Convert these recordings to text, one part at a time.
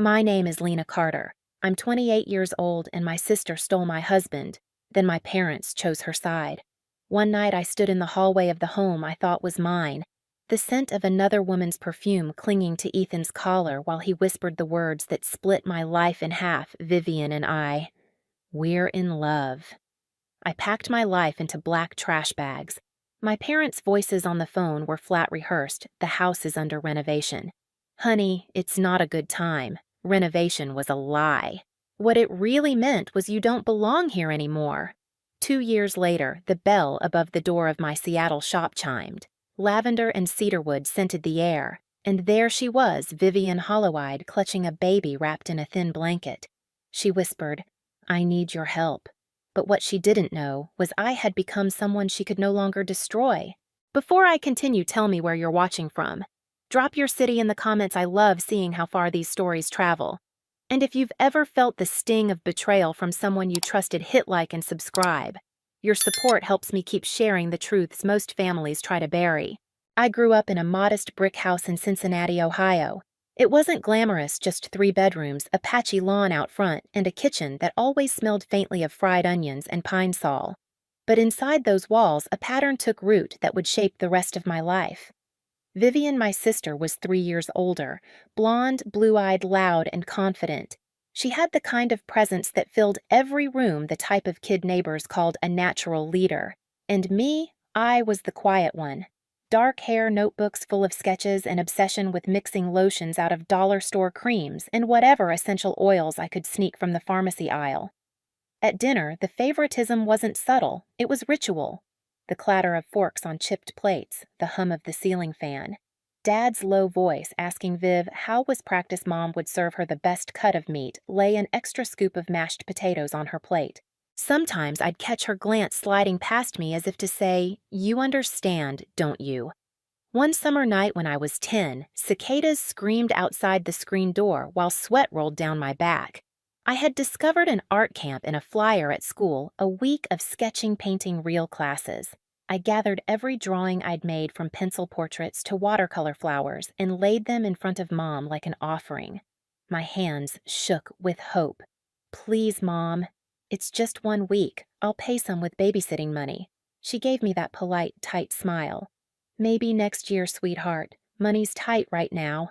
My name is Lena Carter. I'm 28 years old and my sister stole my husband. Then my parents chose her side. One night I stood in the hallway of the home I thought was mine, the scent of another woman's perfume clinging to Ethan's collar while he whispered the words that split my life in half, Vivian and I. We're in love. I packed my life into black trash bags. My parents' voices on the phone were flat rehearsed. The house is under renovation. Honey, it's not a good time. Renovation was a lie. What it really meant was you don't belong here anymore. 2 years later, the bell above the door of my Seattle shop chimed. Lavender and cedarwood scented the air, and there she was, Vivian hollow-eyed, clutching a baby wrapped in a thin blanket. She whispered, "I need your help." But what she didn't know was I had become someone she could no longer destroy. Before I continue, tell me where you're watching from. Drop your city in the comments. I love seeing how far these stories travel. And if you've ever felt the sting of betrayal from someone you trusted, hit like and subscribe. Your support helps me keep sharing the truths most families try to bury. I grew up in a modest brick house in Cincinnati, Ohio. It wasn't glamorous, just 3 bedrooms, a patchy lawn out front, and a kitchen that always smelled faintly of fried onions and pine sol. But inside those walls, a pattern took root that would shape the rest of my life. Vivian, my sister, was 3 years older, blonde, blue-eyed, loud, and confident. She had the kind of presence that filled every room, the type of kid neighbors called a natural leader. And me, I was the quiet one. Dark hair, notebooks full of sketches, and obsession with mixing lotions out of dollar store creams and whatever essential oils I could sneak from the pharmacy aisle. At dinner, the favoritism wasn't subtle, it was ritual. The clatter of forks on chipped plates, the hum of the ceiling fan. Dad's low voice asking Viv how was practice Mom would serve her the best cut of meat, lay an extra scoop of mashed potatoes on her plate. Sometimes I'd catch her glance sliding past me as if to say, "You understand, don't you?" One summer night when I was 10, cicadas screamed outside the screen door while sweat rolled down my back. I had discovered an art camp in a flyer at school, a week of sketching, painting, real classes. I gathered every drawing I'd made from pencil portraits to watercolor flowers and laid them in front of Mom like an offering. My hands shook with hope. "Please, Mom. It's just 1 week. I'll pay some with babysitting money." She gave me that polite, tight smile. "Maybe next year, sweetheart. Money's tight right now."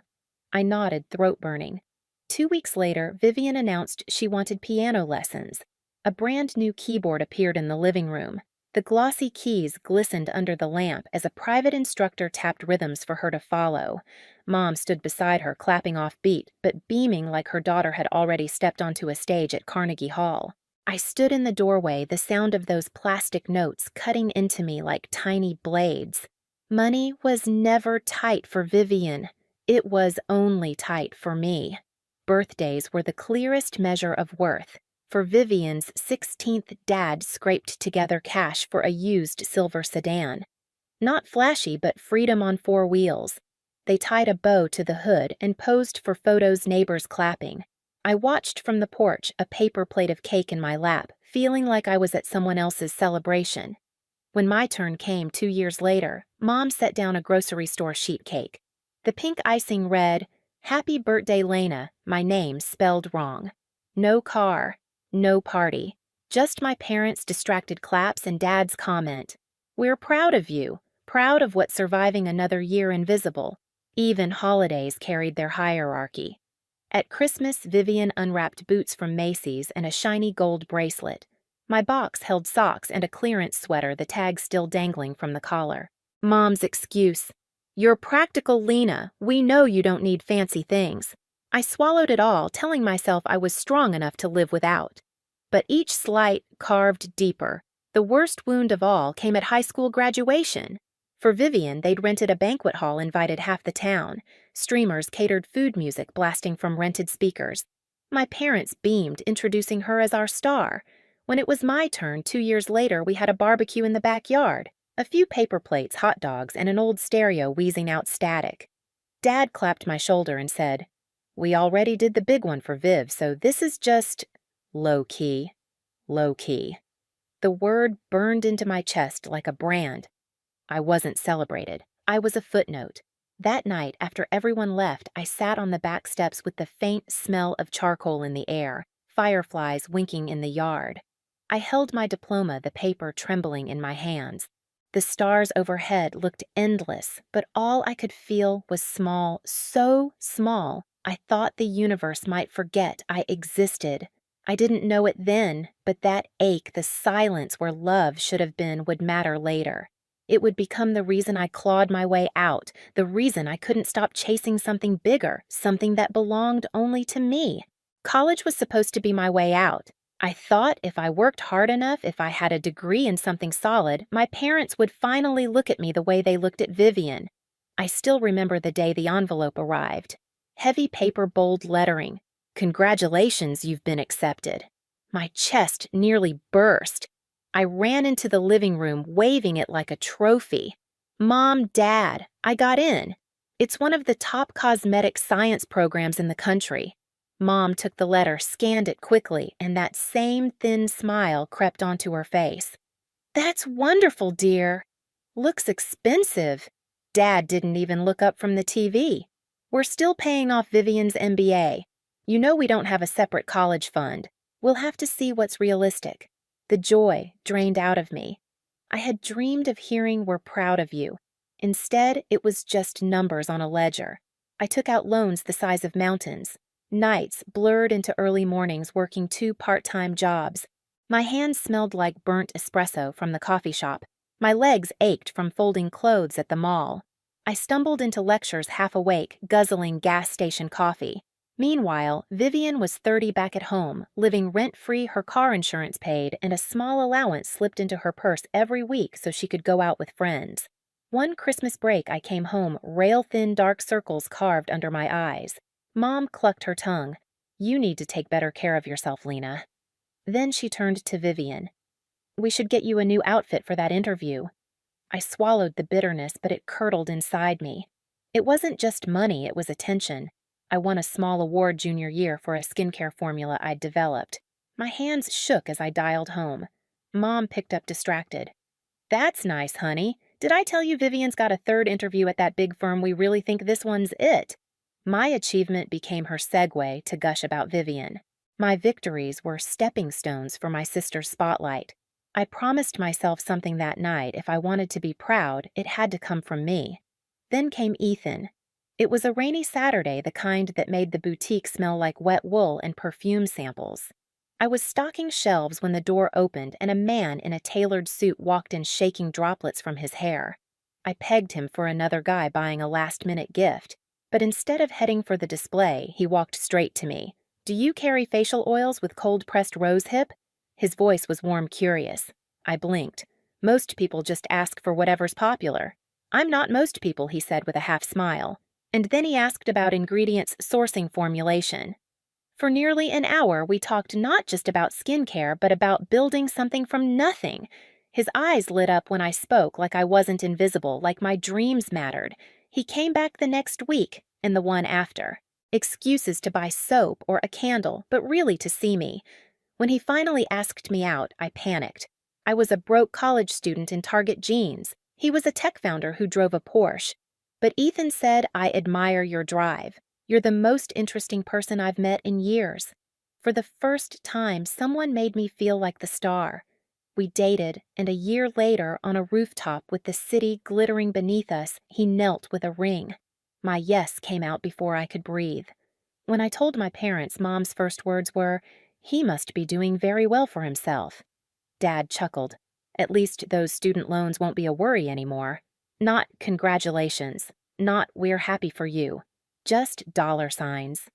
I nodded, throat burning. 2 weeks later, Vivian announced she wanted piano lessons. A brand new keyboard appeared in the living room. The glossy keys glistened under the lamp as a private instructor tapped rhythms for her to follow. Mom stood beside her, clapping off beat, but beaming like her daughter had already stepped onto a stage at Carnegie Hall. I stood in the doorway, the sound of those plastic notes cutting into me like tiny blades. Money was never tight for Vivian. It was only tight for me. Birthdays were the clearest measure of worth. For Vivian's 16th, Dad scraped together cash for a used silver sedan. Not flashy, but freedom on 4 wheels. They tied a bow to the hood and posed for photos, neighbors clapping. I watched from the porch, a paper plate of cake in my lap, feeling like I was at someone else's celebration. When my turn came 2 years later, Mom set down a grocery store sheet cake. The pink icing read, "Happy Birthday, Lena," my name spelled wrong. No car, no party, just my parents' distracted claps and Dad's comment, "We're proud of you, proud of what surviving another year invisible." Even holidays carried their hierarchy. At Christmas, Vivian unwrapped boots from Macy's and a shiny gold bracelet. My box held socks and a clearance sweater, the tag still dangling from the collar. Mom's excuse, "You're practical, Lena. We know you don't need fancy things." I swallowed it all, telling myself I was strong enough to live without. But each slight carved deeper. The worst wound of all came at high school graduation. For Vivian, they'd rented a banquet hall, invited half the town. Streamers catered food music blasting from rented speakers. My parents beamed, introducing her as our star. When it was my turn, 2 years later, we had a barbecue in the backyard. A few paper plates, hot dogs, and an old stereo wheezing out static. Dad clapped my shoulder and said, "We already did the big one for Viv, so this is just low-key, low-key." The word burned into my chest like a brand. I wasn't celebrated. I was a footnote. That night, after everyone left, I sat on the back steps with the faint smell of charcoal in the air, fireflies winking in the yard. I held my diploma, the paper trembling in my hands. The stars overhead looked endless, but all I could feel was small, so small, I thought the universe might forget I existed. I didn't know it then, but that ache, the silence where love should have been, would matter later. It would become the reason I clawed my way out, the reason I couldn't stop chasing something bigger, something that belonged only to me. College was supposed to be my way out. I thought if I worked hard enough, if I had a degree in something solid, my parents would finally look at me the way they looked at Vivian. I still remember the day the envelope arrived. Heavy paper, bold lettering. "Congratulations, you've been accepted." My chest nearly burst. I ran into the living room, waving it like a trophy. "Mom, Dad, I got in. It's one of the top cosmetic science programs in the country." Mom took the letter, scanned it quickly, and that same thin smile crept onto her face. "That's wonderful, dear." "Looks expensive." Dad didn't even look up from the TV. "We're still paying off Vivian's MBA. You know we don't have a separate college fund. We'll have to see what's realistic." The joy drained out of me. I had dreamed of hearing "we're proud of you." Instead, it was just numbers on a ledger. I took out loans the size of mountains. Nights blurred into early mornings working 2 part-time jobs. My hands smelled like burnt espresso from the coffee shop. My legs ached from folding clothes at the mall. I stumbled into lectures half awake, guzzling gas station coffee. Meanwhile, Vivian was 30 back at home, living rent-free, her car insurance paid, and a small allowance slipped into her purse every week so she could go out with friends. One Christmas break I came home, rail-thin dark circles carved under my eyes. Mom clucked her tongue. "You need to take better care of yourself, Lena." Then she turned to Vivian. "We should get you a new outfit for that interview." I swallowed the bitterness, but it curdled inside me. It wasn't just money, it was attention. I won a small award junior year for a skincare formula I'd developed. My hands shook as I dialed home. Mom picked up distracted. "That's nice, honey. Did I tell you Vivian's got a 3rd interview at that big firm? We really think this one's it." My achievement became her segue to gush about Vivian. My victories were stepping stones for my sister's spotlight. I promised myself something that night. If I wanted to be proud, it had to come from me. Then came Ethan. It was a rainy Saturday, the kind that made the boutique smell like wet wool and perfume samples. I was stocking shelves when the door opened and a man in a tailored suit walked in, shaking droplets from his hair. I pegged him for another guy buying a last-minute gift. But instead of heading for the display, he walked straight to me. "Do you carry facial oils with cold-pressed rosehip?" His voice was warm, curious. I blinked. "Most people just ask for whatever's popular." "I'm not most people," he said with a half smile. And then he asked about ingredients, sourcing, formulation. For nearly an hour, we talked not just about skincare, but about building something from nothing. His eyes lit up when I spoke, like I wasn't invisible, like my dreams mattered. He came back the next week, and the one after. Excuses to buy soap or a candle, but really to see me. When he finally asked me out, I panicked. I was a broke college student in Target jeans. He was a tech founder who drove a Porsche. But Ethan said, "I admire your drive. You're the most interesting person I've met in years." For the first time, someone made me feel like the star. We dated, and a year later, on a rooftop with the city glittering beneath us, he knelt with a ring. My yes came out before I could breathe. When I told my parents, Mom's first words were, "He must be doing very well for himself." Dad chuckled. "At least those student loans won't be a worry anymore." Not "congratulations," not "we're happy for you," just dollar signs.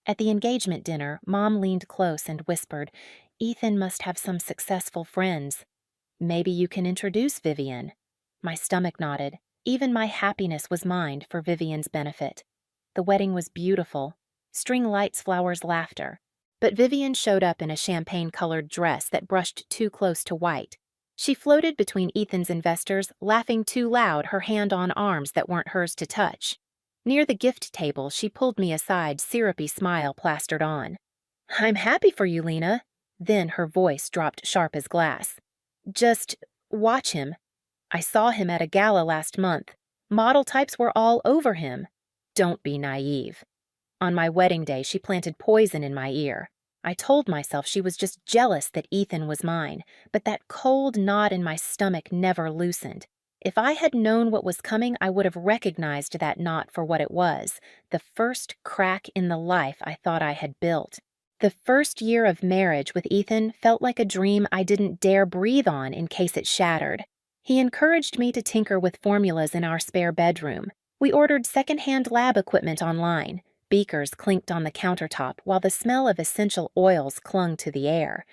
At the engagement dinner, Mom leaned close and whispered, "Ethan must have some successful friends. Maybe you can introduce Vivian." My stomach nodded. Even my happiness was mined for Vivian's benefit. The wedding was beautiful. String lights, flowers, laughter. But Vivian showed up in a champagne-colored dress that brushed too close to white. She floated between Ethan's investors, laughing too loud, her hand on arms that weren't hers to touch. Near the gift table, she pulled me aside, syrupy smile plastered on. "I'm happy for you, Lena." Then her voice dropped sharp as glass. "Just watch him. I saw him at a gala last month. Model types were all over him. Don't be naive. On my wedding day, she planted poison in my ear. I told myself she was just jealous that Ethan was mine, but that cold knot in my stomach never loosened. If I had known what was coming, I would have recognized that knot for what it was, the first crack in the life I thought I had built. The first year of marriage with Ethan felt like a dream I didn't dare breathe on in case it shattered. He encouraged me to tinker with formulas in our spare bedroom. We ordered secondhand lab equipment online. Beakers clinked on the countertop while the smell of essential oils clung to the air.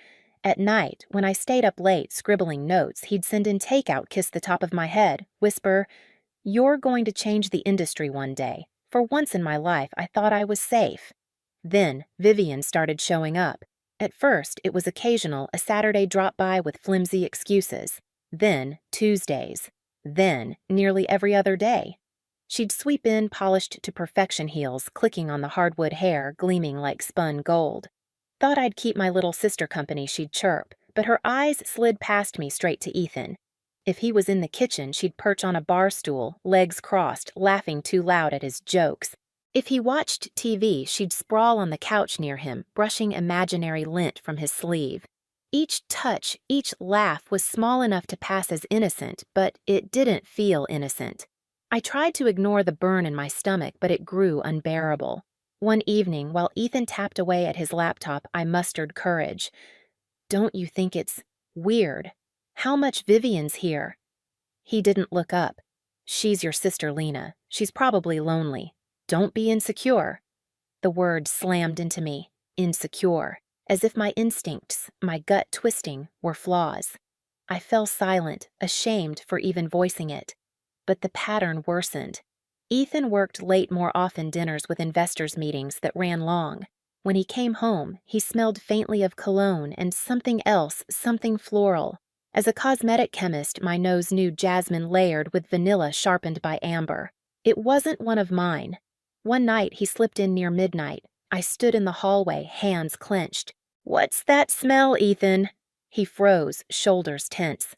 At night, when I stayed up late scribbling notes, he'd send in takeout, kiss the top of my head, whisper, "You're going to change the industry one day." For once in my life, I thought I was safe. Then Vivian started showing up. At first, it was occasional, a Saturday drop-by with flimsy excuses. Then Tuesdays. Then nearly every other day. She'd sweep in polished to perfection heels, clicking on the hardwood hair, gleaming like spun gold. Thought I'd keep my little sister company, she'd chirp, but her eyes slid past me straight to Ethan. If he was in the kitchen, she'd perch on a bar stool, legs crossed, laughing too loud at his jokes. If he watched TV, she'd sprawl on the couch near him, brushing imaginary lint from his sleeve. Each touch, each laugh was small enough to pass as innocent, but it didn't feel innocent. I tried to ignore the burn in my stomach, but it grew unbearable. One evening, while Ethan tapped away at his laptop, I mustered courage. "Don't you think it's weird? How much Vivian's here?" He didn't look up. "She's your sister Lena. She's probably lonely. Don't be insecure." The word slammed into me. Insecure. As if my instincts, my gut twisting, were flaws. I fell silent, ashamed for even voicing it. But the pattern worsened. Ethan worked late, more often dinners with investors' meetings that ran long. When he came home, he smelled faintly of cologne and something else, something floral. As a cosmetic chemist, my nose knew jasmine layered with vanilla sharpened by amber. It wasn't one of mine. One night, he slipped in near midnight. I stood in the hallway, hands clenched. "What's that smell, Ethan?" He froze, shoulders tense.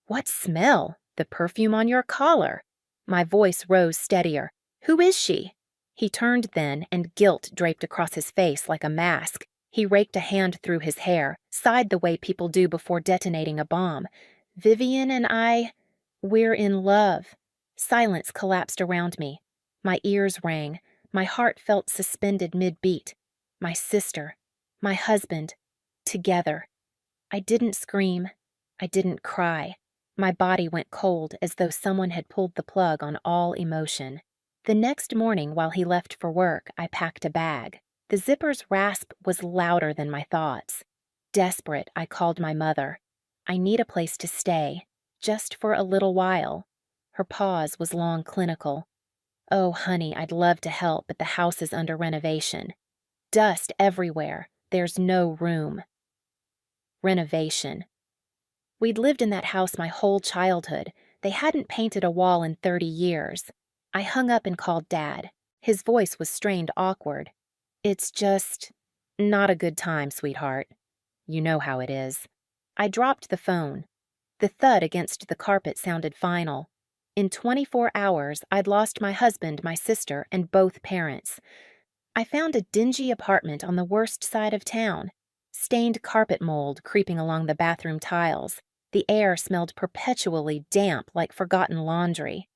"What smell? The perfume on your collar." My voice rose steadier. "Who is she?" He turned then, and guilt draped across his face like a mask. He raked a hand through his hair, sighed the way people do before detonating a bomb. "Vivian and we're in love." Silence collapsed around me. My ears rang. My heart felt suspended mid-beat. My sister, my husband, together. I didn't scream. I didn't cry. My body went cold as though someone had pulled the plug on all emotion. The next morning, while he left for work, I packed a bag. The zipper's rasp was louder than my thoughts. Desperate, I called my mother. "I need a place to stay, just for a little while." Her pause was long, clinical. "Oh, honey, I'd love to help, but the house is under renovation. Dust everywhere. There's no room." Renovation. We'd lived in that house my whole childhood. They hadn't painted a wall in 30 years. I hung up and called Dad. His voice was strained, awkward. "It's just not a good time, sweetheart. You know how it is." I dropped the phone. The thud against the carpet sounded final. In 24 hours, I'd lost my husband, my sister, and both parents. I found a dingy apartment on the worst side of town. Stained carpet mold creeping along the bathroom tiles. The air smelled perpetually damp like forgotten laundry.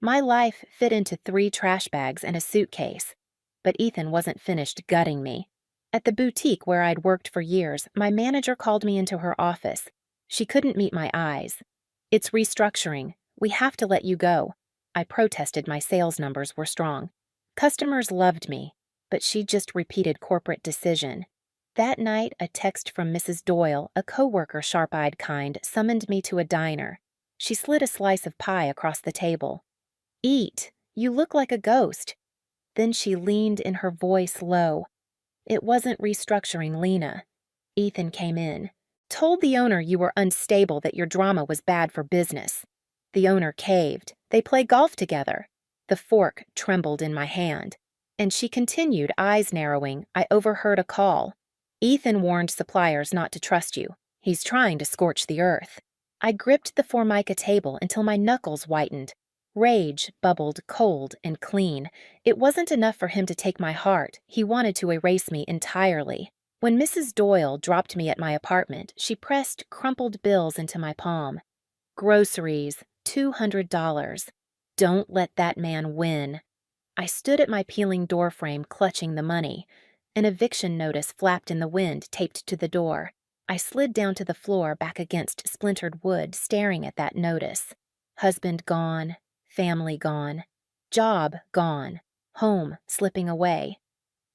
My life fit into 3 trash bags and a suitcase. But Ethan wasn't finished gutting me. At the boutique where I'd worked for years, my manager called me into her office. She couldn't meet my eyes. "It's restructuring. We have to let you go." I protested. My sales numbers were strong. Customers loved me, but she just repeated corporate decision. That night, a text from Mrs. Doyle, a coworker sharp-eyed kind, summoned me to a diner. She slid a slice of pie across the table. "Eat. You look like a ghost." Then she leaned in, her voice low. "It wasn't restructuring, Lena." Ethan came in. "Told the owner you were unstable, that your drama was bad for business." The owner caved. They play golf together. The fork trembled in my hand. And she continued, eyes narrowing. I overheard a call. "Ethan warned suppliers not to trust you. He's trying to scorch the earth." I gripped the Formica table until my knuckles whitened. Rage bubbled cold and clean. It wasn't enough for him to take my heart. He wanted to erase me entirely. When Mrs. Doyle dropped me at my apartment, she pressed crumpled bills into my palm. Groceries, $200. Don't let that man win. I stood at my peeling doorframe, clutching the money. An eviction notice flapped in the wind, taped to the door. I slid down to the floor, back against splintered wood, staring at that notice. Husband gone, family gone, job gone, home slipping away.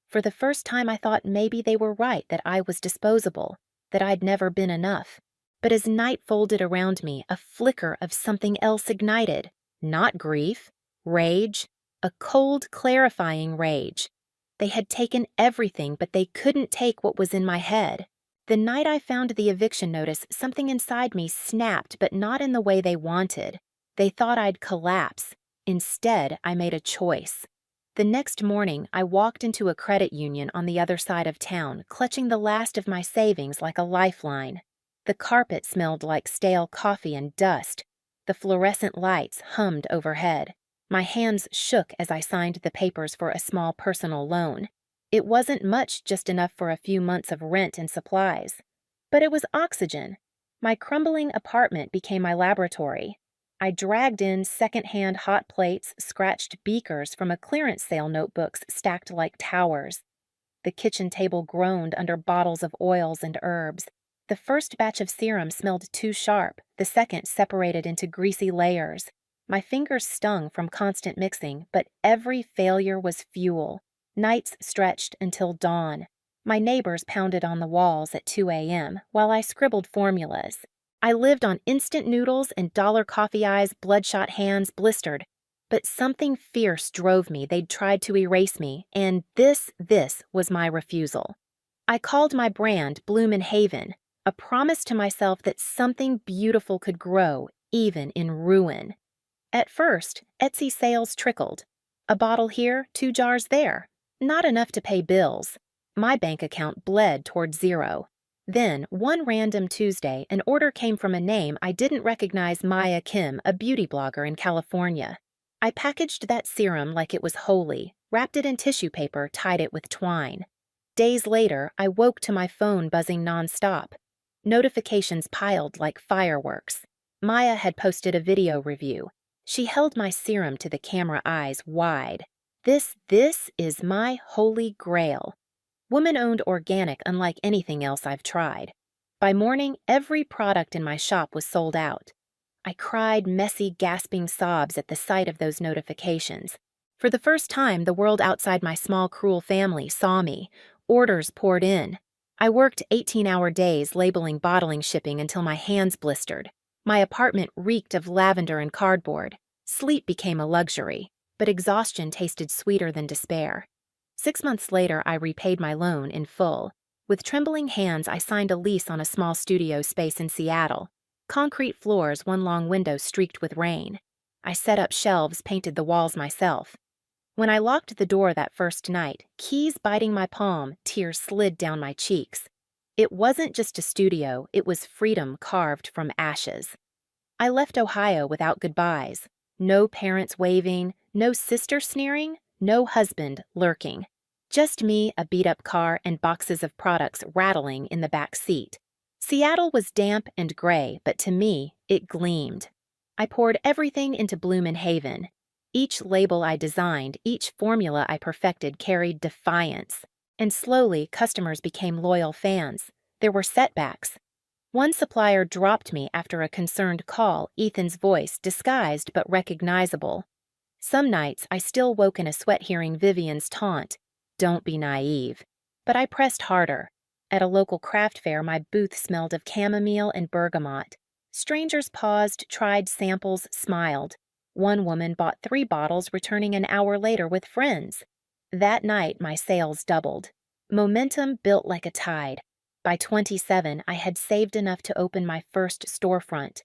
For the first time I thought maybe they were right, that I was disposable, that I'd never been enough. But as night folded around me, a flicker of something else ignited. Not grief, rage, a cold, clarifying rage. They had taken everything, but they couldn't take what was in my head. The night I found the eviction notice, something inside me snapped, but not in the way they wanted. They thought I'd collapse. Instead, I made a choice. The next morning, I walked into a credit union on the other side of town, clutching the last of my savings like a lifeline. The carpet smelled like stale coffee and dust. The fluorescent lights hummed overhead. My hands shook as I signed the papers for a small personal loan. It wasn't much, just enough for a few months of rent and supplies. But it was oxygen. My crumbling apartment became my laboratory. I dragged in second-hand hot plates, scratched beakers from a clearance sale notebooks stacked like towers. The kitchen table groaned under bottles of oils and herbs. The first batch of serum smelled too sharp, the second separated into greasy layers. My fingers stung from constant mixing, but every failure was fuel. Nights stretched until dawn. My neighbors pounded on the walls at 2 a.m. while I scribbled formulas. I lived on instant noodles and dollar coffee eyes, bloodshot hands, blistered. But something fierce drove me. They'd tried to erase me, and this was my refusal. I called my brand Bloom and Haven, a promise to myself that something beautiful could grow, even in ruin. At first, Etsy sales trickled. A bottle here, 2 jars there. Not enough to pay bills. My bank account bled toward zero. Then, one random Tuesday, an order came from a name I didn't recognize, Maya Kim, a beauty blogger in California. I packaged that serum like it was holy, wrapped it in tissue paper, tied it with twine. Days later, I woke to my phone buzzing nonstop. Notifications piled like fireworks. Maya had posted a video review. She held my serum to the camera, eyes wide. This is my holy grail. Woman-owned, organic, unlike anything else I've tried. By morning, every product in my shop was sold out. I cried messy, gasping sobs at the sight of those notifications. For the first time, the world outside my small, cruel family saw me. Orders poured in. I worked 18-hour days labeling, bottling, shipping until my hands blistered. My apartment reeked of lavender and cardboard. Sleep became a luxury, but exhaustion tasted sweeter than despair. 6 months later, I repaid my loan in full. With trembling hands, I signed a lease on a small studio space in Seattle. Concrete floors, one long window streaked with rain. I set up shelves, painted the walls myself. When I locked the door that first night, keys biting my palm, tears slid down my cheeks. It wasn't just a studio, it was freedom carved from ashes. I left Ohio without goodbyes. No parents waving, no sister sneering, no husband lurking. Just me, a beat-up car, and boxes of products rattling in the back seat. Seattle was damp and gray, but to me, it gleamed. I poured everything into Bloom and Haven. Each label I designed, each formula I perfected carried defiance. And slowly, customers became loyal fans. There were setbacks. One supplier dropped me after a concerned call, Ethan's voice, disguised but recognizable. Some nights, I still woke in a sweat hearing Vivian's taunt, "Don't be naive." But I pressed harder. At a local craft fair, my booth smelled of chamomile and bergamot. Strangers paused, tried samples, smiled. One woman bought 3 bottles, returning an hour later with friends. That night, my sales doubled. Momentum built like a tide. By 27, I had saved enough to open my first storefront.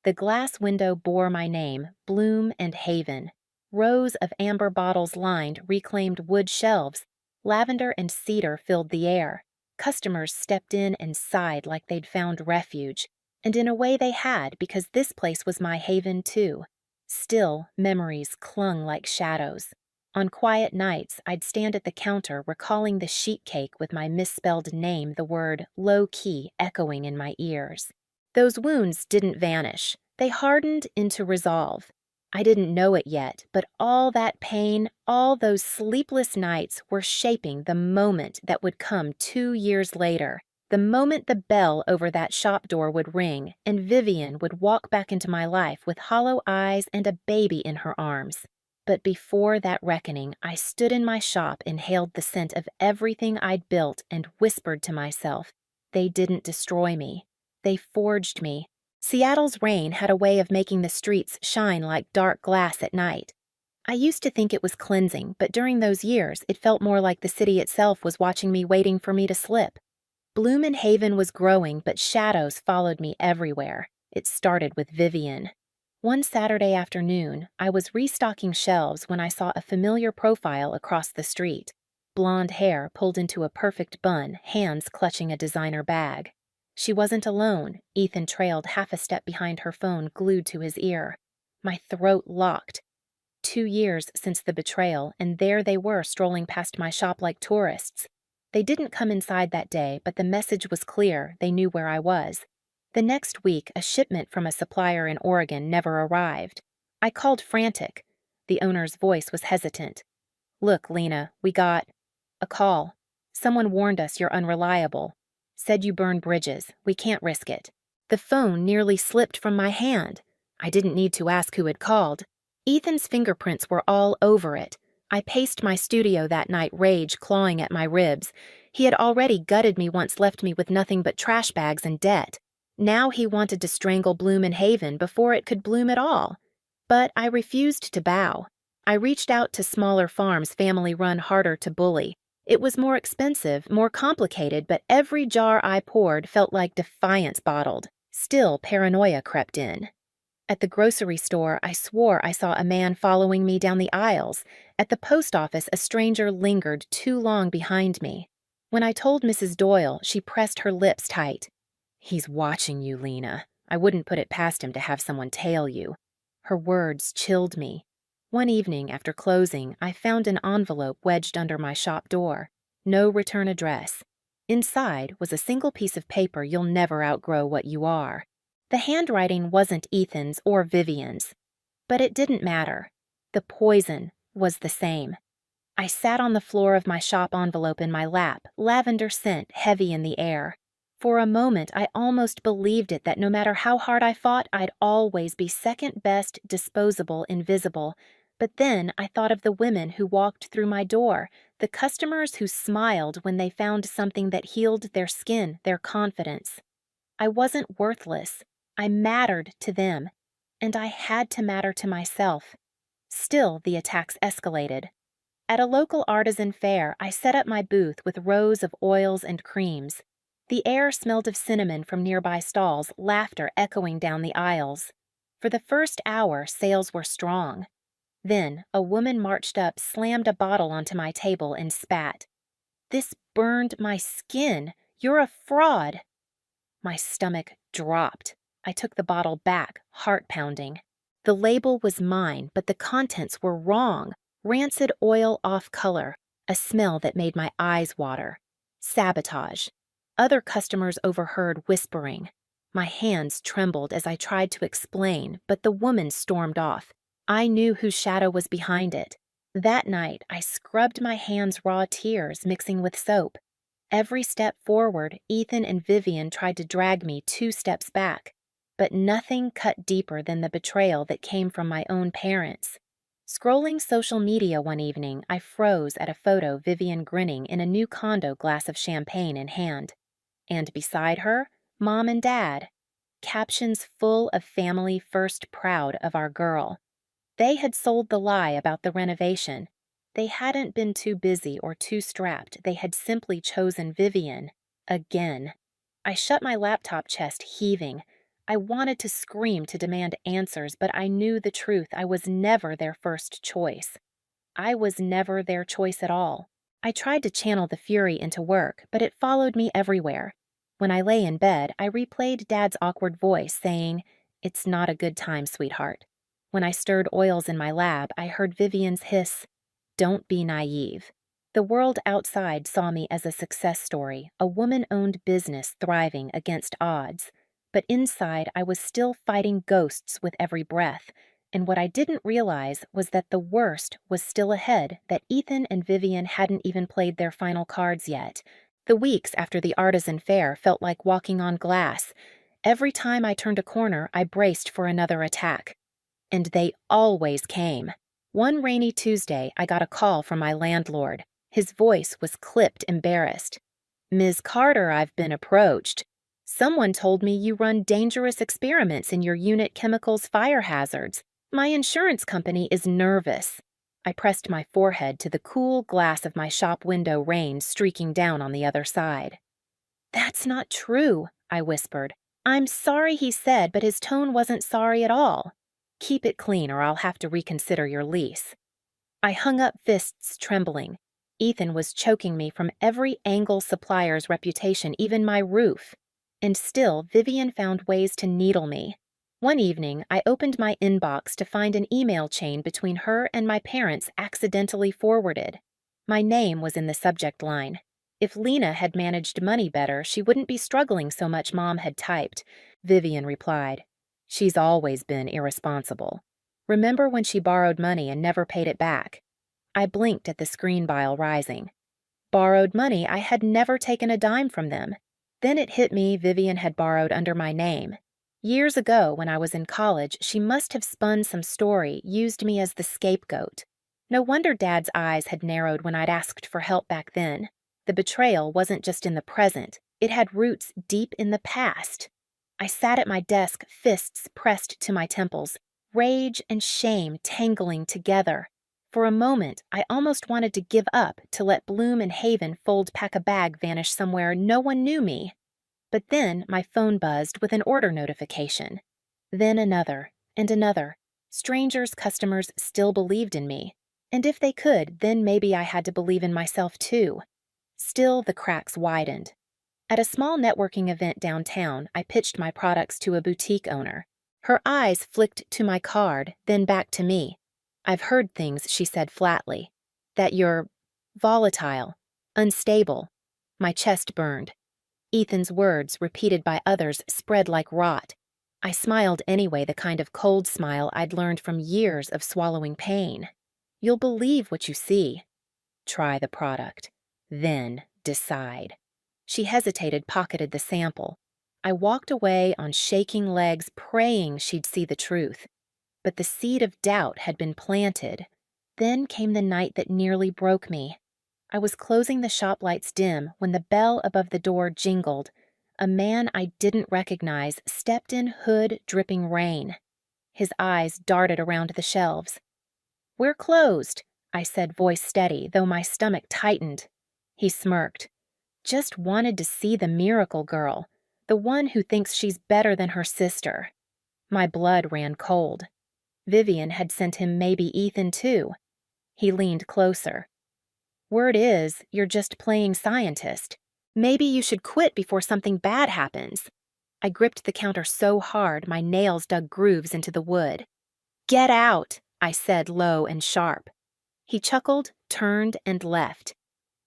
The glass window bore my name, Bloom and Haven. Rows of amber bottles lined reclaimed wood shelves. Lavender and cedar filled the air. Customers stepped in and sighed like they'd found refuge. And in a way they had, because this place was my haven too. Still, memories clung like shadows. On quiet nights, I'd stand at the counter recalling the sheet cake with my misspelled name, the word low-key echoing in my ears. Those wounds didn't vanish. They hardened into resolve. I didn't know it yet, but all that pain, all those sleepless nights were shaping the moment that would come 2 years later. The moment the bell over that shop door would ring and Vivian would walk back into my life with hollow eyes and a baby in her arms. But before that reckoning, I stood in my shop, inhaled the scent of everything I'd built, and whispered to myself, they didn't destroy me. They forged me. Seattle's rain had a way of making the streets shine like dark glass at night. I used to think it was cleansing, but during those years, it felt more like the city itself was watching me, waiting for me to slip. Bloomhaven was growing, but shadows followed me everywhere. It started with Vivian. One Saturday afternoon, I was restocking shelves when I saw a familiar profile across the street. Blonde hair pulled into a perfect bun, hands clutching a designer bag. She wasn't alone. Ethan trailed half a step behind her phone, glued to his ear. My throat locked. 2 years since the betrayal, and there they were strolling past my shop like tourists. They didn't come inside that day, but the message was clear. They knew where I was. The next week, a shipment from a supplier in Oregon never arrived. I called frantic. The owner's voice was hesitant. Look, Lena, we got a call. Someone warned us you're unreliable. Said you burn bridges. We can't risk it. The phone nearly slipped from my hand. I didn't need to ask who had called. Ethan's fingerprints were all over it. I paced my studio that night, rage clawing at my ribs. He had already gutted me once, left me with nothing but trash bags and debt. Now he wanted to strangle Bloomhaven before it could bloom at all. But I refused to bow. I reached out to smaller farms, family-run, harder to bully. It was more expensive, more complicated, but every jar I poured felt like defiance bottled. Still, paranoia crept in. At the grocery store, I swore I saw a man following me down the aisles. At the post office, a stranger lingered too long behind me. When I told Mrs. Doyle, she pressed her lips tight. He's watching you, Lena. I wouldn't put it past him to have someone tail you. Her words chilled me. One evening after closing, I found an envelope wedged under my shop door. No return address. Inside was a single piece of paper. You'll never outgrow what you are. The handwriting wasn't Ethan's or Vivian's, but it didn't matter. The poison was the same. I sat on the floor of my shop, envelope in my lap, lavender scent heavy in the air. For a moment, I almost believed it, that no matter how hard I fought, I'd always be second best, disposable, invisible. But then I thought of the women who walked through my door, the customers who smiled when they found something that healed their skin, their confidence. I wasn't worthless. I mattered to them, and I had to matter to myself. Still, the attacks escalated. At a local artisan fair, I set up my booth with rows of oils and creams. The air smelled of cinnamon from nearby stalls, laughter echoing down the aisles. For the first hour, sales were strong. Then, a woman marched up, slammed a bottle onto my table, and spat. This burned my skin. You're a fraud. My stomach dropped. I took the bottle back, heart pounding. The label was mine, but the contents were wrong. Rancid oil off color, a smell that made my eyes water. Sabotage. Other customers overheard whispering. My hands trembled as I tried to explain, but the woman stormed off. I knew whose shadow was behind it. That night, I scrubbed my hands, raw tears mixing with soap. Every step forward, Ethan and Vivian tried to drag me 2 steps back. But nothing cut deeper than the betrayal that came from my own parents. Scrolling social media one evening, I froze at a photo, Vivian grinning in a new condo, glass of champagne in hand. And beside her, Mom and Dad. Captions full of family first, proud of our girl. They had sold the lie about the renovation. They hadn't been too busy or too strapped. They had simply chosen Vivian. Again. I shut my laptop chest, heaving. I wanted to scream, to demand answers, but I knew the truth. I was never their first choice. I was never their choice at all. I tried to channel the fury into work, but it followed me everywhere. When I lay in bed, I replayed Dad's awkward voice saying, "It's not a good time, sweetheart." When I stirred oils in my lab, I heard Vivian's hiss, "Don't be naive." The world outside saw me as a success story, a woman-owned business thriving against odds. But inside, I was still fighting ghosts with every breath. And what I didn't realize was that the worst was still ahead, that Ethan and Vivian hadn't even played their final cards yet. The weeks after the artisan fair felt like walking on glass. Every time I turned a corner, I braced for another attack. And they always came. One rainy Tuesday, I got a call from my landlord. His voice was clipped, embarrassed. "Ms. Carter, I've been approached. Someone told me you run dangerous experiments in your unit chemicals fire hazards. My insurance company is nervous." I pressed my forehead to the cool glass of my shop window, rain streaking down on the other side. "That's not true," I whispered. "I'm sorry," he said, but his tone wasn't sorry at all. "Keep it clean or I'll have to reconsider your lease." I hung up, fists trembling. Ethan was choking me from every angle, supplier's reputation, even my roof. And still, Vivian found ways to needle me. One evening, I opened my inbox to find an email chain between her and my parents accidentally forwarded. My name was in the subject line. If Lena had managed money better, she wouldn't be struggling so much, Mom had typed. Vivian replied, "She's always been irresponsible. Remember when she borrowed money and never paid it back?" I blinked at the screen bile rising. Borrowed money? I had never taken a dime from them. Then it hit me Vivian had borrowed under my name. Years ago, when I was in college, she must have spun some story, used me as the scapegoat. No wonder Dad's eyes had narrowed when I'd asked for help back then. The betrayal wasn't just in the present, it had roots deep in the past. I sat at my desk, fists pressed to my temples, rage and shame tangling together. For a moment, I almost wanted to give up, to let Bloom and Haven fold pack a bag vanish somewhere no one knew me. But then my phone buzzed with an order notification. Then another, and another. Strangers, customers still believed in me. And if they could, then maybe I had to believe in myself too. Still, the cracks widened. At a small networking event downtown, I pitched my products to a boutique owner. Her eyes flicked to my card, then back to me. "I've heard things," she said flatly. "That you're volatile, unstable." My chest burned. Ethan's words, repeated by others, spread like rot. I smiled anyway, the kind of cold smile I'd learned from years of swallowing pain. "You'll believe what you see. Try the product. Then decide." She hesitated, pocketed the sample. I walked away on shaking legs, praying she'd see the truth. But the seed of doubt had been planted. Then came the night that nearly broke me. I was closing the shop lights dim when the bell above the door jingled. A man I didn't recognize stepped in, hood dripping rain. His eyes darted around the shelves. "We're closed," I said, voice steady, though my stomach tightened. He smirked. "Just wanted to see the miracle girl, the one who thinks she's better than her sister." My blood ran cold. Vivian had sent him maybe Ethan too. He leaned closer. "Word is, you're just playing scientist. Maybe you should quit before something bad happens." I gripped the counter so hard my nails dug grooves into the wood. "Get out," I said, low and sharp. He chuckled, turned, and left.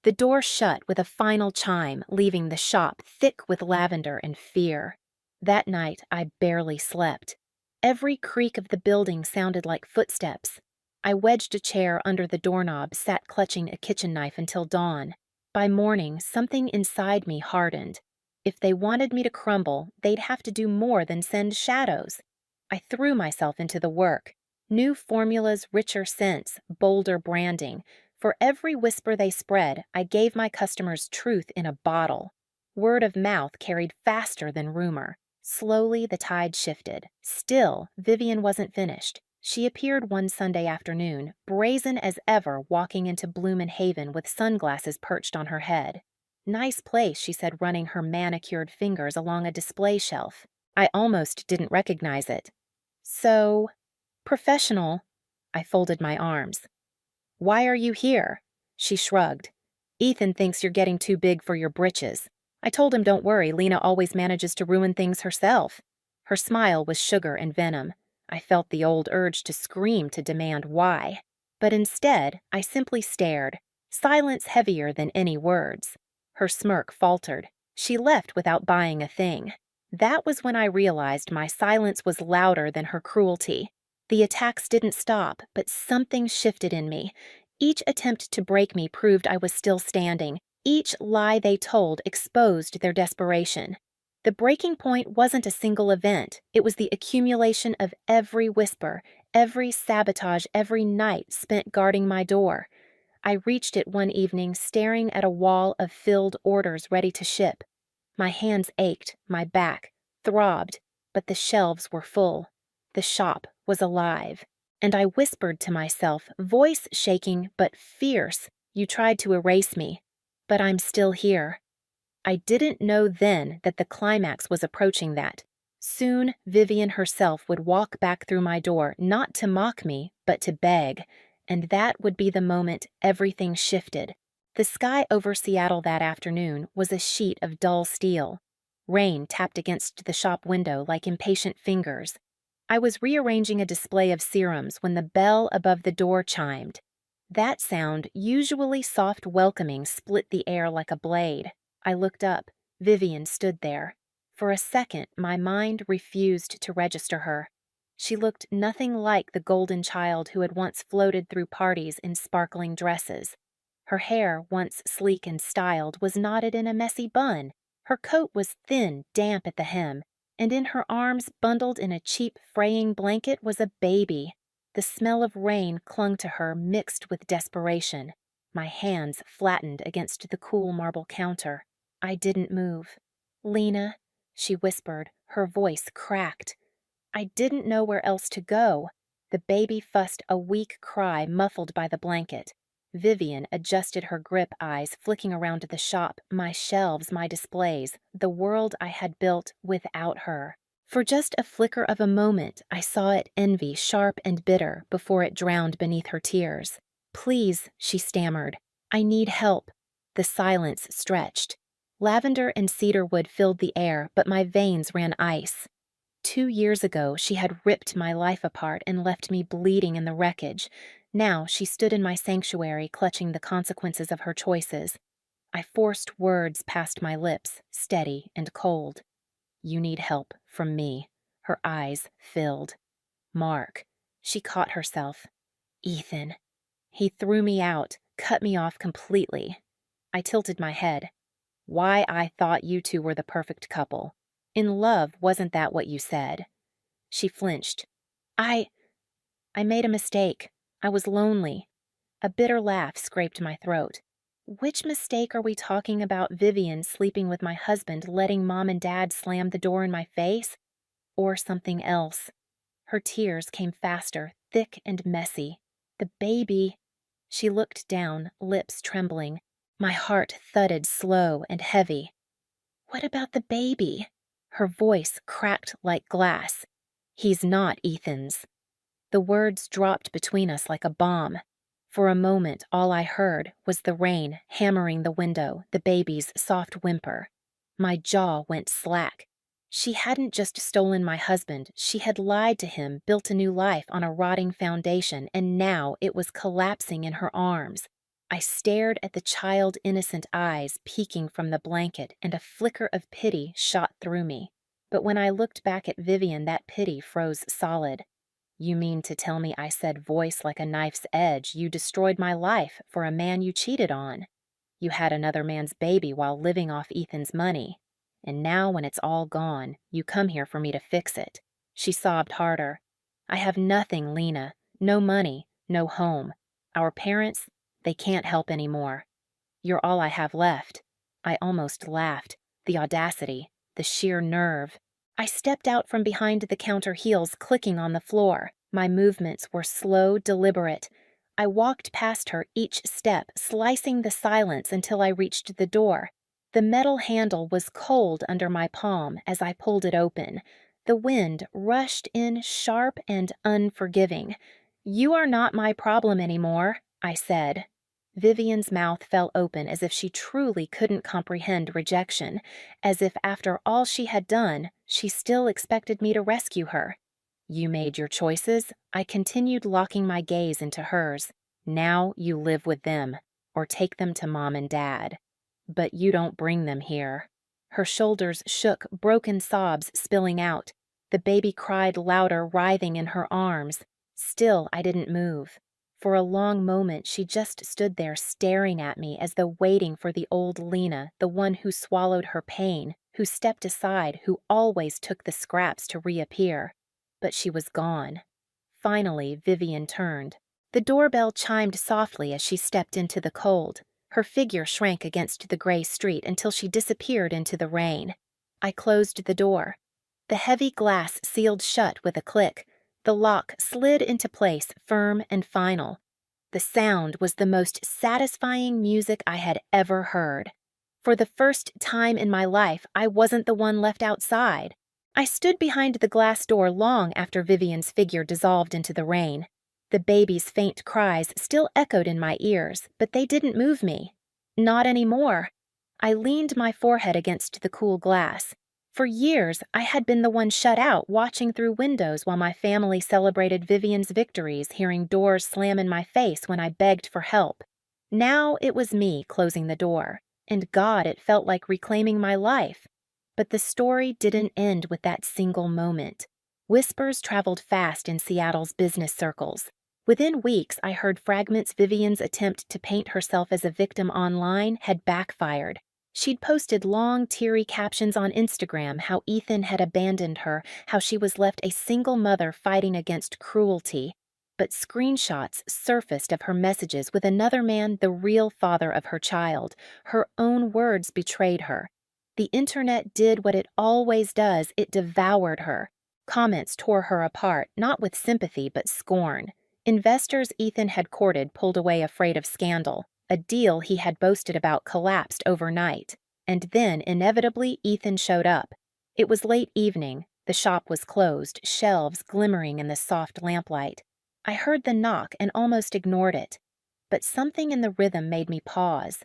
The door shut with a final chime, leaving the shop thick with lavender and fear. That night, I barely slept. Every creak of the building sounded like footsteps. I wedged a chair under the doorknob, sat clutching a kitchen knife until dawn. By morning, something inside me hardened. If they wanted me to crumble, they'd have to do more than send shadows. I threw myself into the work. New formulas, richer scents, bolder branding. For every whisper they spread, I gave my customers truth in a bottle. Word of mouth carried faster than rumor. Slowly, the tide shifted. Still, Vivian wasn't finished. She appeared one Sunday afternoon, brazen as ever, walking into Bloom and Haven with sunglasses perched on her head. "Nice place," she said, running her manicured fingers along a display shelf. I almost didn't recognize it. "So, professional." I folded my arms. "Why are you here?" She shrugged. "Ethan thinks you're getting too big for your britches. I told him don't worry, Lena always manages to ruin things herself." Her smile was sugar and venom. I felt the old urge to scream to demand why. But instead, I simply stared, silence heavier than any words. Her smirk faltered. She left without buying a thing. That was when I realized my silence was louder than her cruelty. The attacks didn't stop, but something shifted in me. Each attempt to break me proved I was still standing. Each lie they told exposed their desperation. The breaking point wasn't a single event. It was the accumulation of every whisper, every sabotage, every night spent guarding my door. I reached it one evening staring at a wall of filled orders ready to ship. My hands ached, my back throbbed, but the shelves were full. The shop was alive. And I whispered to myself, voice shaking but fierce, "You tried to erase me, but I'm still here." I didn't know then that the climax was approaching that. Soon, Vivian herself would walk back through my door, not to mock me, but to beg. And that would be the moment everything shifted. The sky over Seattle that afternoon was a sheet of dull steel. Rain tapped against the shop window like impatient fingers. I was rearranging a display of serums when the bell above the door chimed. That sound, usually soft welcoming, split the air like a blade. I looked up. Vivian stood there. For a second, my mind refused to register her. She looked nothing like the golden child who had once floated through parties in sparkling dresses. Her hair, once sleek and styled, was knotted in a messy bun. Her coat was thin, damp at the hem, and in her arms, bundled in a cheap, fraying blanket, was a baby. The smell of rain clung to her, mixed with desperation. My hands flattened against the cool marble counter. I didn't move. "Lena," she whispered, her voice cracked. I didn't know where else to go. The baby fussed a weak cry muffled by the blanket. Vivian adjusted her grip, eyes flicking around the shop, my shelves, my displays, the world I had built without her. For just a flicker of a moment, I saw it envy, sharp and bitter, before it drowned beneath her tears. "Please," she stammered. "I need help." The silence stretched. Lavender and cedarwood filled the air, but my veins ran ice. 2 years ago, she had ripped my life apart and left me bleeding in the wreckage. Now she stood in my sanctuary, clutching the consequences of her choices. I forced words past my lips, steady and cold. "You need help from me." Her eyes filled. "Mark." She caught herself. "Ethan." He threw me out, cut me off completely. I tilted my head. "Why I thought you two were the perfect couple. In love, wasn't that what you said?" She flinched. I made a mistake. I was lonely." A bitter laugh scraped my throat. "Which mistake are we talking about? Vivian sleeping with my husband, letting Mom and Dad slam the door in my face? Or something else?" Her tears came faster, thick and messy. "The baby." She looked down, lips trembling. My heart thudded slow and heavy. "What about the baby?" Her voice cracked like glass. "He's not Ethan's." The words dropped between us like a bomb. For a moment, all I heard was the rain hammering the window, the baby's soft whimper. My jaw went slack. She hadn't just stolen my husband, she had lied to him, built a new life on a rotting foundation, and now it was collapsing in her arms. I stared at the child-innocent eyes peeking from the blanket, and a flicker of pity shot through me. But when I looked back at Vivian, that pity froze solid. "You mean to tell me," I said, voice like a knife's edge, "you destroyed my life for a man you cheated on? You had another man's baby while living off Ethan's money. And now when it's all gone, you come here for me to fix it." She sobbed harder. "I have nothing, Lena. No money, no home. Our parents, they can't help anymore. You're all I have left." I almost laughed. The audacity, the sheer nerve. I stepped out from behind the counter, heels clicking on the floor. My movements were slow, deliberate. I walked past her, each step slicing the silence until I reached the door. The metal handle was cold under my palm as I pulled it open. The wind rushed in sharp and unforgiving. "You are not my problem anymore," I said. Vivian's mouth fell open as if she truly couldn't comprehend rejection, as if after all she had done, she still expected me to rescue her. You made your choices. I continued, locking my gaze into hers. Now you live with them, or take them to mom and dad. But you don't bring them here. Her shoulders shook, broken sobs spilling out. The baby cried louder, writhing in her arms. Still, I didn't move. For a long moment, she just stood there staring at me as though waiting for the old Lena, the one who swallowed her pain, who stepped aside, who always took the scraps to reappear. But she was gone. Finally, Vivian turned. The doorbell chimed softly as she stepped into the cold. Her figure shrank against the gray street until she disappeared into the rain. I closed the door. The heavy glass sealed shut with a click. The lock slid into place, firm and final. The sound was the most satisfying music I had ever heard. For the first time in my life, I wasn't the one left outside. I stood behind the glass door long after Vivian's figure dissolved into the rain. The baby's faint cries still echoed in my ears, but they didn't move me. Not anymore. I leaned my forehead against the cool glass. For years, I had been the one shut out, watching through windows while my family celebrated Vivian's victories, hearing doors slam in my face when I begged for help. Now it was me closing the door, and God, it felt like reclaiming my life. But the story didn't end with that single moment. Whispers traveled fast in Seattle's business circles. Within weeks, I heard fragments Vivian's attempt to paint herself as a victim online had backfired. She'd posted long, teary captions on Instagram how Ethan had abandoned her, how she was left a single mother fighting against cruelty. But screenshots surfaced of her messages with another man, the real father of her child. Her own words betrayed her. The internet did what it always does, it devoured her. Comments tore her apart, not with sympathy but scorn. Investors Ethan had courted pulled away afraid of scandal. A deal he had boasted about collapsed overnight. And then, inevitably, Ethan showed up. It was late evening. The shop was closed, shelves glimmering in the soft lamplight. I heard the knock and almost ignored it. But something in the rhythm made me pause.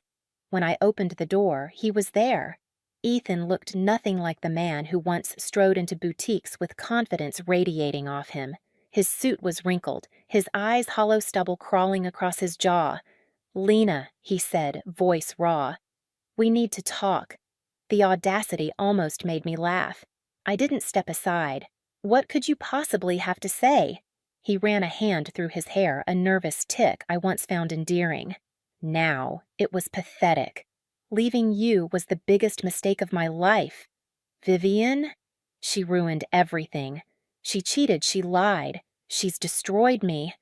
When I opened the door, he was there. Ethan looked nothing like the man who once strode into boutiques with confidence radiating off him. His suit was wrinkled, his eyes hollow stubble crawling across his jaw. "Lena," he said, voice raw. "We need to talk." The audacity almost made me laugh. I didn't step aside. What could you possibly have to say? He ran a hand through his hair, a nervous tick I once found endearing. Now, it was pathetic. Leaving you was the biggest mistake of my life. Vivian? She ruined everything. She cheated, she lied. She's destroyed me.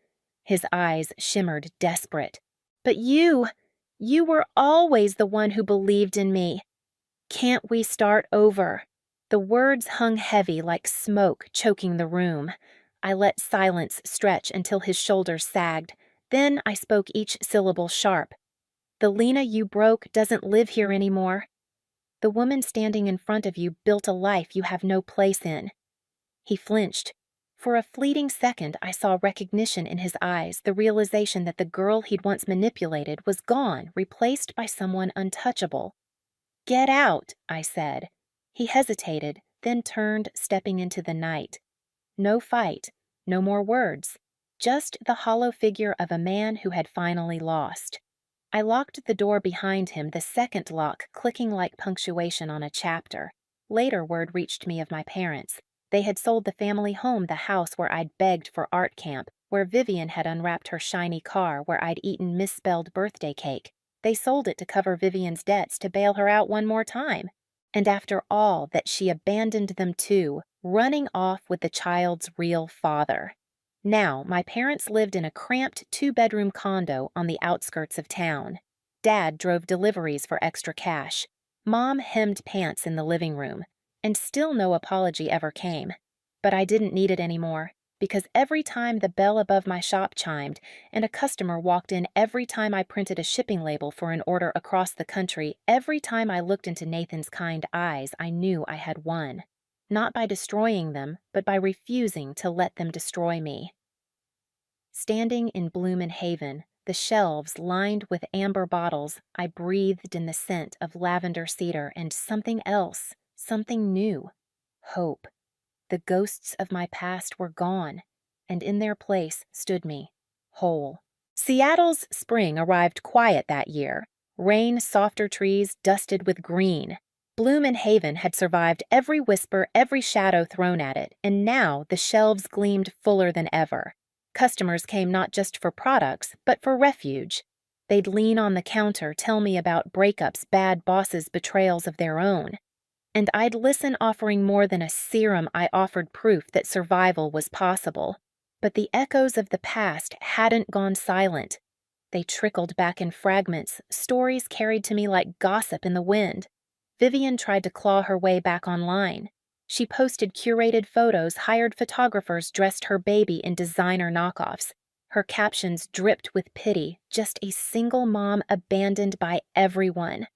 His eyes shimmered desperate. But you were always the one who believed in me. Can't we start over? The words hung heavy like smoke, choking the room. I let silence stretch until his shoulders sagged. Then I spoke each syllable sharp. The Lena you broke doesn't live here anymore. The woman standing in front of you built a life you have no place in. He flinched. For a fleeting second, I saw recognition in his eyes, the realization that the girl he'd once manipulated was gone, replaced by someone untouchable. "Get out," I said. He hesitated, then turned, stepping into the night. No fight, no more words, just the hollow figure of a man who had finally lost. I locked the door behind him, the second lock clicking like punctuation on a chapter. Later word reached me of my parents. They had sold the family home, the house where I'd begged for art camp, where Vivian had unwrapped her shiny car, where I'd eaten misspelled birthday cake. They sold it to cover Vivian's debts, to bail her out one more time. And after all that, she abandoned them too, running off with the child's real father. Now, my parents lived in a cramped two-bedroom condo on the outskirts of town. Dad drove deliveries for extra cash. Mom hemmed pants in the living room. And still no apology ever came. But I didn't need it anymore, because every time the bell above my shop chimed, and a customer walked in, every time I printed a shipping label for an order across the country, every time I looked into Nathan's kind eyes, I knew I had won. Not by destroying them, but by refusing to let them destroy me. Standing in Bloomin' Haven, the shelves lined with amber bottles, I breathed in the scent of lavender cedar and something else, something new. Hope. The ghosts of my past were gone, and in their place stood me, whole. Seattle's spring arrived quiet that year. Rain, softer trees dusted with green. Bloom and Haven had survived every whisper, every shadow thrown at it, and now the shelves gleamed fuller than ever. Customers came not just for products, but for refuge. They'd lean on the counter, tell me about breakups, bad bosses, betrayals of their own. And I'd listen, offering more than a serum. I offered proof that survival was possible. But the echoes of the past hadn't gone silent. They trickled back in fragments, stories carried to me like gossip in the wind. Vivian tried to claw her way back online. She posted curated photos, hired photographers, dressed her baby in designer knockoffs. Her captions dripped with pity, just a single mom abandoned by everyone.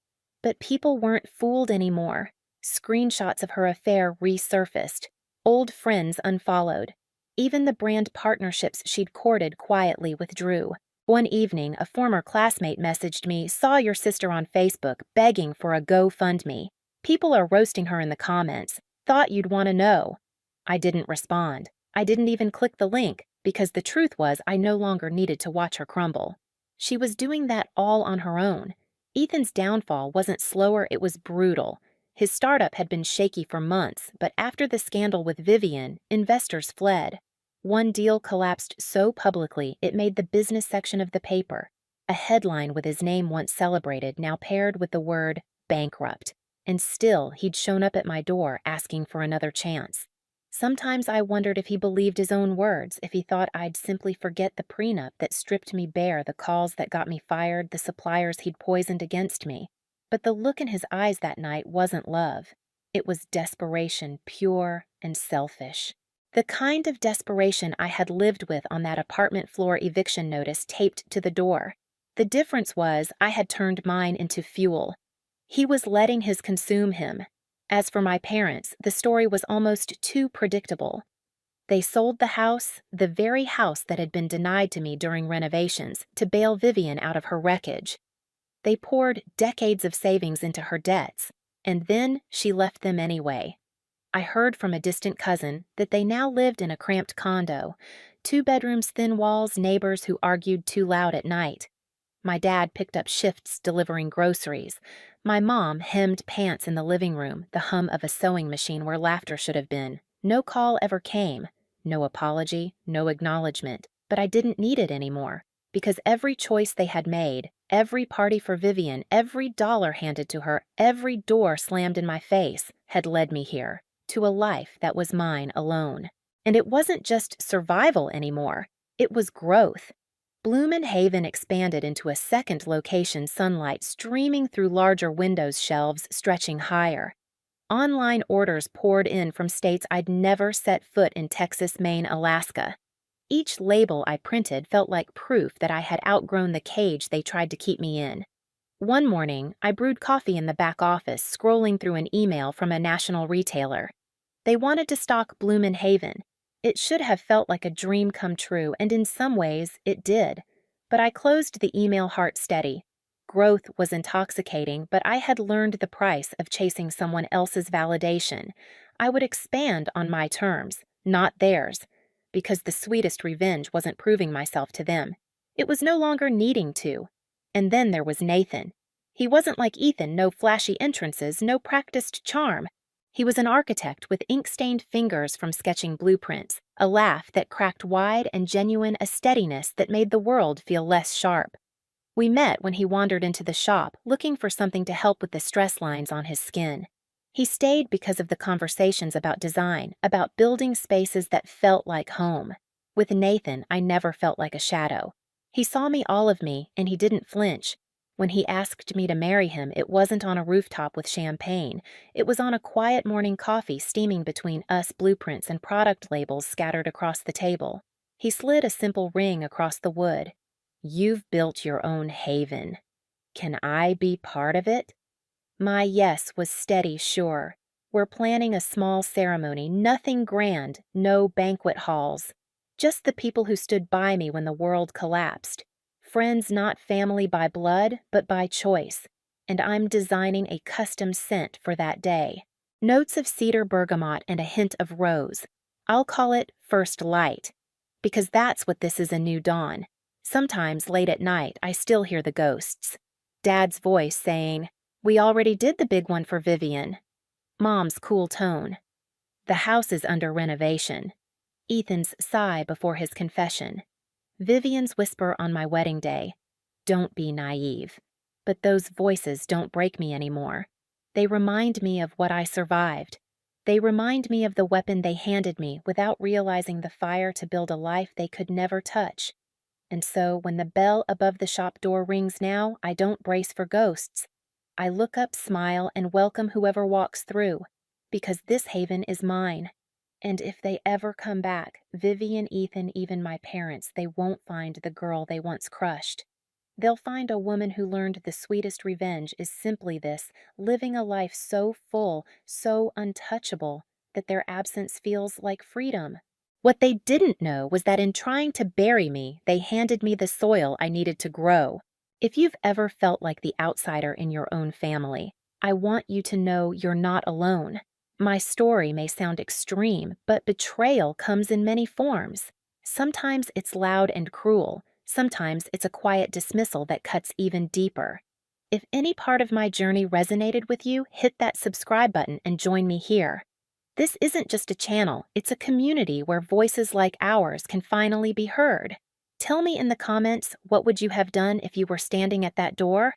But people weren't fooled anymore. Screenshots of her affair resurfaced. Old friends unfollowed. Even the brand partnerships she'd courted quietly withdrew. One evening, a former classmate messaged me, "Saw your sister on Facebook, begging for a GoFundMe. People are roasting her in the comments. Thought you'd want to know." I didn't respond. I didn't even click the link, because the truth was I no longer needed to watch her crumble. She was doing that all on her own. Ethan's downfall wasn't slower, it was brutal. His startup had been shaky for months, but after the scandal with Vivian, investors fled. One deal collapsed so publicly it made the business section of the paper. A headline with his name once celebrated, now paired with the word bankrupt. And still, he'd shown up at my door asking for another chance. Sometimes I wondered if he believed his own words, if he thought I'd simply forget the prenup that stripped me bare, the calls that got me fired, the suppliers he'd poisoned against me. But the look in his eyes that night wasn't love. It was desperation, pure and selfish. The kind of desperation I had lived with on that apartment floor eviction notice taped to the door. The difference was I had turned mine into fuel. He was letting his consume him. As for my parents, the story was almost too predictable. They sold the house, the very house that had been denied to me during renovations, to bail Vivian out of her wreckage. They poured decades of savings into her debts, and then she left them anyway. I heard from a distant cousin that they now lived in a cramped condo, 2 bedrooms, thin walls, neighbors who argued too loud at night. My dad picked up shifts delivering groceries. My mom hemmed pants in the living room, the hum of a sewing machine where laughter should have been. No call ever came, no apology, no acknowledgement, but I didn't need it anymore, because every choice they had made, every party for Vivian, every dollar handed to her, every door slammed in my face, had led me here, to a life that was mine alone. And it wasn't just survival anymore, it was growth. Bloom and Haven expanded into a second location, sunlight streaming through larger windows, shelves stretching higher. Online orders poured in from states I'd never set foot in: Texas, Maine, Alaska. Each label I printed felt like proof that I had outgrown the cage they tried to keep me in. One morning, I brewed coffee in the back office, scrolling through an email from a national retailer. They wanted to stock Bloom and Haven. It should have felt like a dream come true, and in some ways, it did. But I closed the email heart steady. Growth was intoxicating, but I had learned the price of chasing someone else's validation. I would expand on my terms, not theirs, because the sweetest revenge wasn't proving myself to them. It was no longer needing to. And then there was Nathan. He wasn't like Ethan, no flashy entrances, no practiced charm. He was an architect with ink-stained fingers from sketching blueprints, a laugh that cracked wide and genuine, a steadiness that made the world feel less sharp. We met when he wandered into the shop, looking for something to help with the stress lines on his skin. He stayed because of the conversations about design, about building spaces that felt like home. With Nathan, I never felt like a shadow. He saw me, all of me, and he didn't flinch. When he asked me to marry him, it wasn't on a rooftop with champagne. It was on a quiet morning coffee steaming between us, blueprints and product labels scattered across the table. He slid a simple ring across the wood. "You've built your own haven. Can I be part of it?" My yes was steady, sure. "We're planning a small ceremony, nothing grand, no banquet halls. Just the people who stood by me when the world collapsed. Friends not family by blood, but by choice. And I'm designing a custom scent for that day." Notes of cedar bergamot and a hint of rose. I'll call it first light, because that's what this is, a new dawn. Sometimes late at night, I still hear the ghosts. Dad's voice saying, "We already did the big one for Vivian." Mom's cool tone. "The house is under renovation." Ethan's sigh before his confession. Vivian's whisper on my wedding day, "Don't be naive." But those voices don't break me anymore. They remind me of what I survived. They remind me of the weapon they handed me without realizing the fire to build a life they could never touch. And so when the bell above the shop door rings now, I don't brace for ghosts. I look up, smile, and welcome whoever walks through, because this haven is mine. And if they ever come back, Vivian, Ethan, even my parents, they won't find the girl they once crushed. They'll find a woman who learned the sweetest revenge is simply this, living a life so full, so untouchable, that their absence feels like freedom. What they didn't know was that in trying to bury me, they handed me the soil I needed to grow. If you've ever felt like the outsider in your own family, I want you to know you're not alone. My story may sound extreme, but betrayal comes in many forms. Sometimes it's loud and cruel. Sometimes it's a quiet dismissal that cuts even deeper. If any part of my journey resonated with you, hit that subscribe button and join me here. This isn't just a channel, it's a community where voices like ours can finally be heard. Tell me in the comments, what would you have done if you were standing at that door?